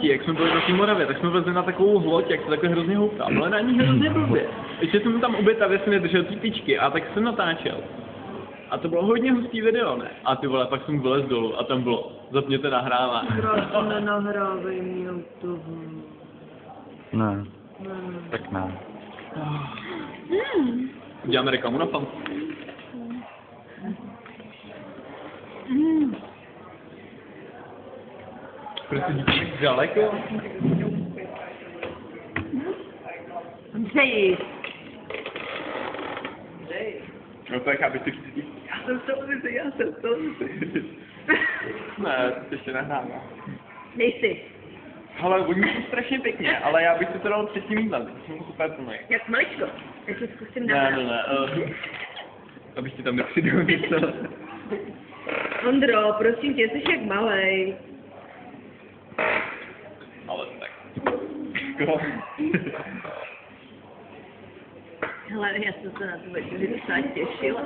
dětství, jak jsme byli na té Moravě, tak jsme vezli na takovou loď, jak se takhle hrozně houpá. Bylo na ní hrozně blbě. Ještě jsem tam obětavě si nedržel ty tyčky a tak jsem natáčel. A to bylo hodně hustý video, ne? A ty vole, pak jsem vylez dolů a tam bylo, zapněte nahrávání. Krásně nenahrávej mi toho. Ne. Tak ne. Uděláme reklamu na fan. Prostě díky tak daleko. Přeji. No tak aby si chci. Já jsem v televizi. Ne, to ještě nahrává. Nejsi. Ale oni jsou strašně pěkně, ale já bych si to dal třetím jídlem, to jsem super plný. Jak maličko. Já se zkusím Ne, nahrát. ne, abych ti tam nepřidal něco. Ondro, prosím tě, jsi jak malej. Ale tak. Jako. Hele, já jsem se na tu večeři docela těšila.